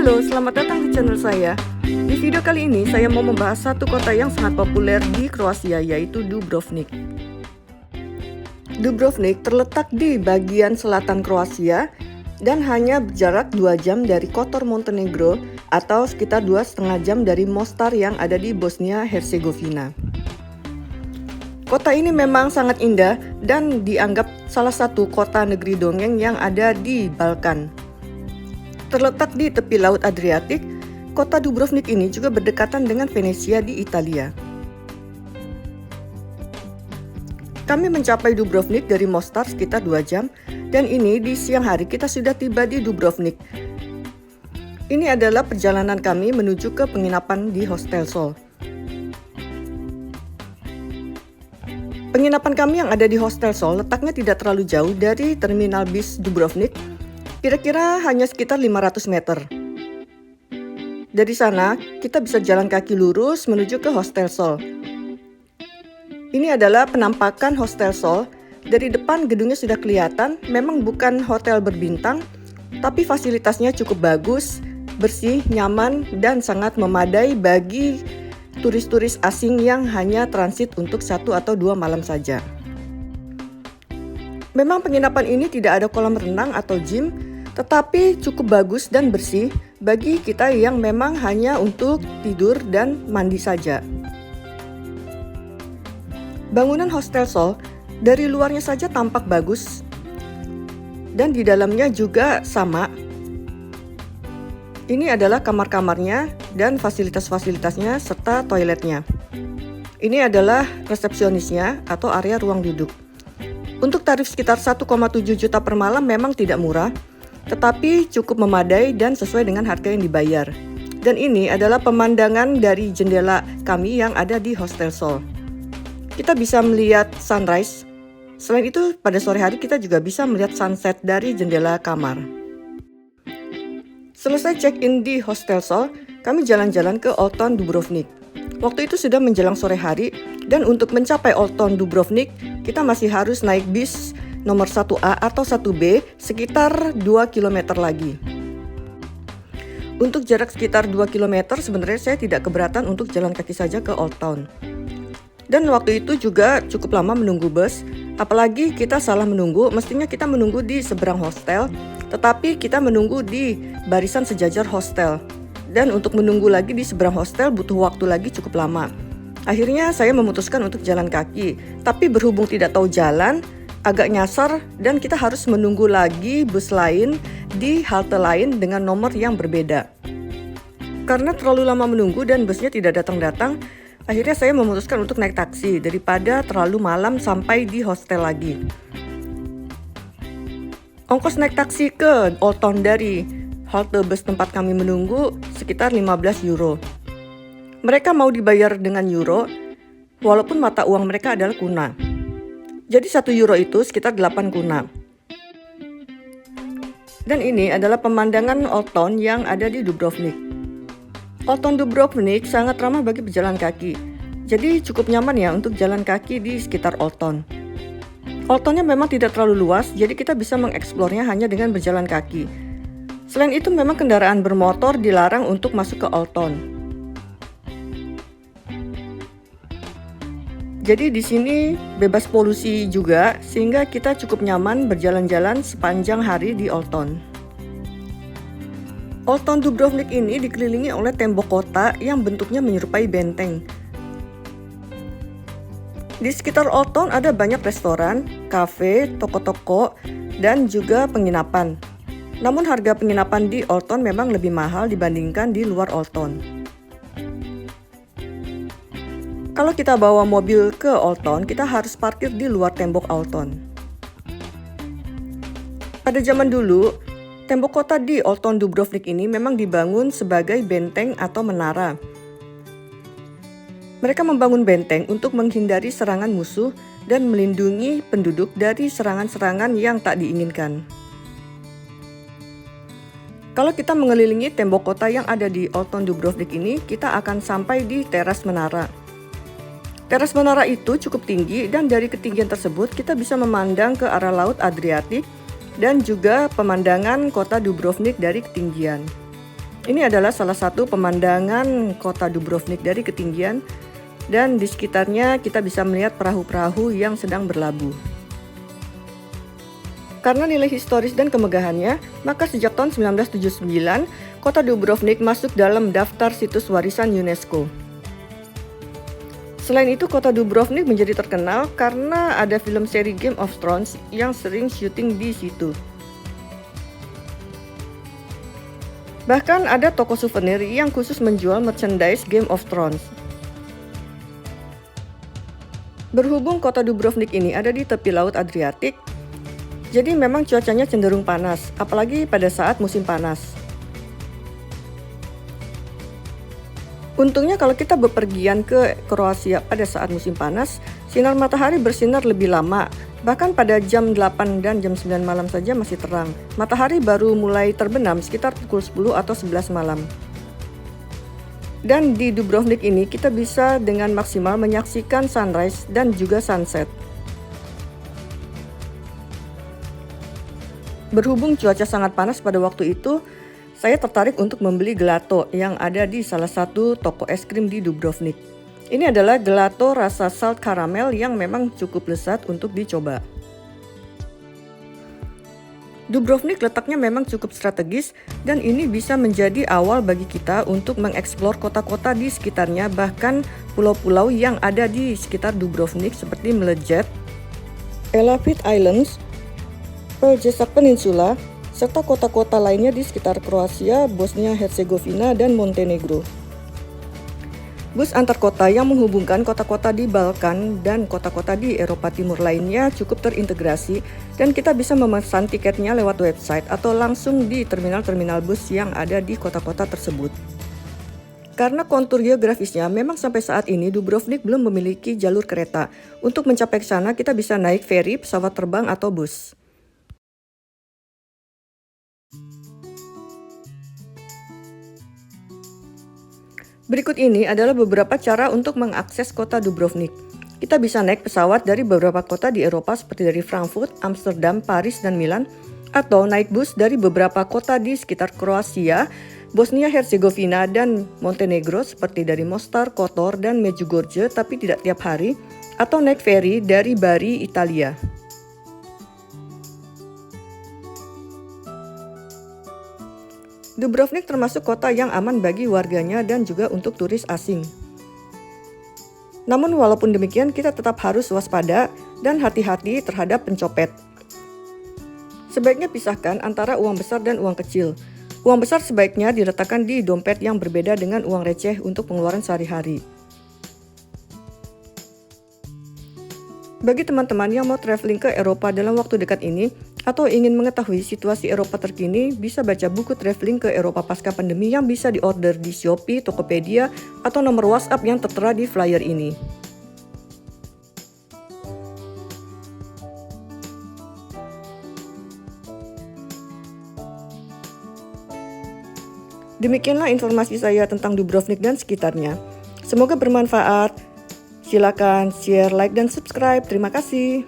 Halo, selamat datang di channel saya. Di video kali ini saya mau membahas satu kota yang sangat populer di Kroasia, yaitu Dubrovnik. Dubrovnik terletak di bagian selatan Kroasia dan hanya berjarak 2 jam dari Kotor Montenegro atau sekitar 2,5 jam dari Mostar yang ada di Bosnia Herzegovina. Kota ini memang sangat indah dan dianggap salah satu kota negeri dongeng yang ada di Balkan. Terletak di tepi Laut Adriatik, kota Dubrovnik ini juga berdekatan dengan Venesia di Italia. Kami mencapai Dubrovnik dari Mostar sekitar 2 jam, dan ini di siang hari kita sudah tiba di Dubrovnik. Ini adalah perjalanan kami menuju ke penginapan di Hostel Sol. Penginapan kami yang ada di Hostel Sol letaknya tidak terlalu jauh dari terminal bis Dubrovnik, kira-kira hanya sekitar 500 meter. Dari sana, kita bisa jalan kaki lurus menuju ke Hostel Sol. Ini adalah penampakan Hostel Sol. Dari depan gedungnya sudah kelihatan, memang bukan hotel berbintang, tapi fasilitasnya cukup bagus, bersih, nyaman, dan sangat memadai bagi turis-turis asing yang hanya transit untuk 1 atau 2 malam saja. Memang penginapan ini tidak ada kolam renang atau gym, tetapi cukup bagus dan bersih bagi kita yang memang hanya untuk tidur dan mandi saja. Bangunan Hostel Sol dari luarnya saja tampak bagus dan di dalamnya juga sama. Ini adalah kamar-kamarnya dan fasilitas-fasilitasnya serta toiletnya. Ini adalah resepsionisnya atau area ruang duduk. Untuk tarif sekitar 1,7 juta per malam memang tidak murah, tetapi cukup memadai dan sesuai dengan harga yang dibayar. Dan ini adalah pemandangan dari jendela kami yang ada di Hostel Sol. Kita bisa melihat sunrise. Selain itu, pada sore hari kita juga bisa melihat sunset dari jendela kamar. Selesai check-in di Hostel Sol, kami jalan-jalan ke Old Town Dubrovnik. Waktu itu sudah menjelang sore hari, dan untuk mencapai Old Town Dubrovnik, kita masih harus naik bis nomor 1A atau 1B sekitar 2 km lagi. Untuk jarak sekitar 2 km sebenarnya saya tidak keberatan untuk jalan kaki saja ke Old Town. Dan waktu itu juga cukup lama menunggu bus, apalagi kita salah menunggu, mestinya kita menunggu di seberang hostel, tetapi kita menunggu di barisan sejajar hostel. Dan untuk menunggu lagi di seberang hostel butuh waktu lagi cukup lama. Akhirnya saya memutuskan untuk jalan kaki, tapi berhubung tidak tahu jalan, agak nyasar dan kita harus menunggu lagi bus lain di halte lain dengan nomor yang berbeda. Karena terlalu lama menunggu dan busnya tidak datang-datang, akhirnya saya memutuskan untuk naik taksi daripada terlalu malam sampai di hostel lagi. Ongkos naik taksi ke Old Town dari halte bus tempat kami menunggu sekitar 15 euro. Mereka mau dibayar dengan euro, walaupun mata uang mereka adalah kuna. Jadi 1 euro itu sekitar 8 kuna. Dan ini adalah pemandangan Old Town yang ada di Dubrovnik. Old Town Dubrovnik sangat ramah bagi pejalan kaki. Jadi cukup nyaman ya untuk jalan kaki di sekitar Old Town. Old Town-nya memang tidak terlalu luas, jadi kita bisa mengeksplornya hanya dengan berjalan kaki. Selain itu memang kendaraan bermotor dilarang untuk masuk ke Old Town. Jadi di sini bebas polusi juga, sehingga kita cukup nyaman berjalan-jalan sepanjang hari di Old Town. Old Town Dubrovnik ini dikelilingi oleh tembok kota yang bentuknya menyerupai benteng. Di sekitar Old Town ada banyak restoran, kafe, toko-toko, dan juga penginapan. Namun harga penginapan di Old Town memang lebih mahal dibandingkan di luar Old Town. Kalau kita bawa mobil ke Old Town, kita harus parkir di luar tembok Old Town. Pada zaman dulu, tembok kota di Old Town Dubrovnik ini memang dibangun sebagai benteng atau menara. Mereka membangun benteng untuk menghindari serangan musuh dan melindungi penduduk dari serangan-serangan yang tak diinginkan. Kalau kita mengelilingi tembok kota yang ada di Old Town Dubrovnik ini, kita akan sampai di teras menara. Teras menara itu cukup tinggi dan dari ketinggian tersebut kita bisa memandang ke arah Laut Adriatik dan juga pemandangan kota Dubrovnik dari ketinggian. Ini adalah salah satu pemandangan kota Dubrovnik dari ketinggian, dan di sekitarnya kita bisa melihat perahu-perahu yang sedang berlabuh. Karena nilai historis dan kemegahannya, maka sejak tahun 1979, kota Dubrovnik masuk dalam daftar situs warisan UNESCO. Selain itu, kota Dubrovnik menjadi terkenal karena ada film seri Game of Thrones yang sering syuting di situ. Bahkan ada toko souvenir yang khusus menjual merchandise Game of Thrones. Berhubung kota Dubrovnik ini ada di tepi Laut Adriatik, jadi memang cuacanya cenderung panas, apalagi pada saat musim panas. Untungnya kalau kita bepergian ke Kroasia pada saat musim panas, sinar matahari bersinar lebih lama. Bahkan pada jam 8 dan jam 9 malam saja masih terang. Matahari baru mulai terbenam sekitar pukul 10 atau 11 malam. Dan di Dubrovnik ini kita bisa dengan maksimal menyaksikan sunrise dan juga sunset. Berhubung cuaca sangat panas pada waktu itu, saya tertarik untuk membeli gelato yang ada di salah satu toko es krim di Dubrovnik. Ini adalah gelato rasa salt caramel yang memang cukup lezat untuk dicoba. Dubrovnik letaknya memang cukup strategis dan ini bisa menjadi awal bagi kita untuk mengeksplor kota-kota di sekitarnya, bahkan pulau-pulau yang ada di sekitar Dubrovnik seperti Mljet, Elafit Islands, Pelješac Peninsula, serta kota-kota lainnya di sekitar Kroasia, Bosnia Herzegovina, dan Montenegro. Bus antar kota yang menghubungkan kota-kota di Balkan dan kota-kota di Eropa Timur lainnya cukup terintegrasi dan kita bisa memesan tiketnya lewat website atau langsung di terminal-terminal bus yang ada di kota-kota tersebut. Karena kontur geografisnya memang sampai saat ini Dubrovnik belum memiliki jalur kereta. Untuk mencapai ke sana kita bisa naik feri, pesawat terbang atau bus. Berikut ini adalah beberapa cara untuk mengakses kota Dubrovnik. Kita bisa naik pesawat dari beberapa kota di Eropa seperti dari Frankfurt, Amsterdam, Paris, dan Milan, atau naik bus dari beberapa kota di sekitar Kroasia, Bosnia Herzegovina, dan Montenegro seperti dari Mostar, Kotor, dan Medjugorje tapi tidak tiap hari, atau naik feri dari Bari, Italia. Dubrovnik termasuk kota yang aman bagi warganya dan juga untuk turis asing. Namun walaupun demikian kita tetap harus waspada dan hati-hati terhadap pencopet. Sebaiknya pisahkan antara uang besar dan uang kecil. Uang besar sebaiknya diletakkan di dompet yang berbeda dengan uang receh untuk pengeluaran sehari-hari. Bagi teman-teman yang mau traveling ke Eropa dalam waktu dekat ini, atau ingin mengetahui situasi Eropa terkini, bisa baca buku traveling ke Eropa pasca pandemi yang bisa diorder di Shopee, Tokopedia, atau nomor WhatsApp yang tertera di flyer ini. Demikianlah informasi saya tentang Dubrovnik dan sekitarnya. Semoga bermanfaat. Silakan share, like, dan subscribe. Terima kasih.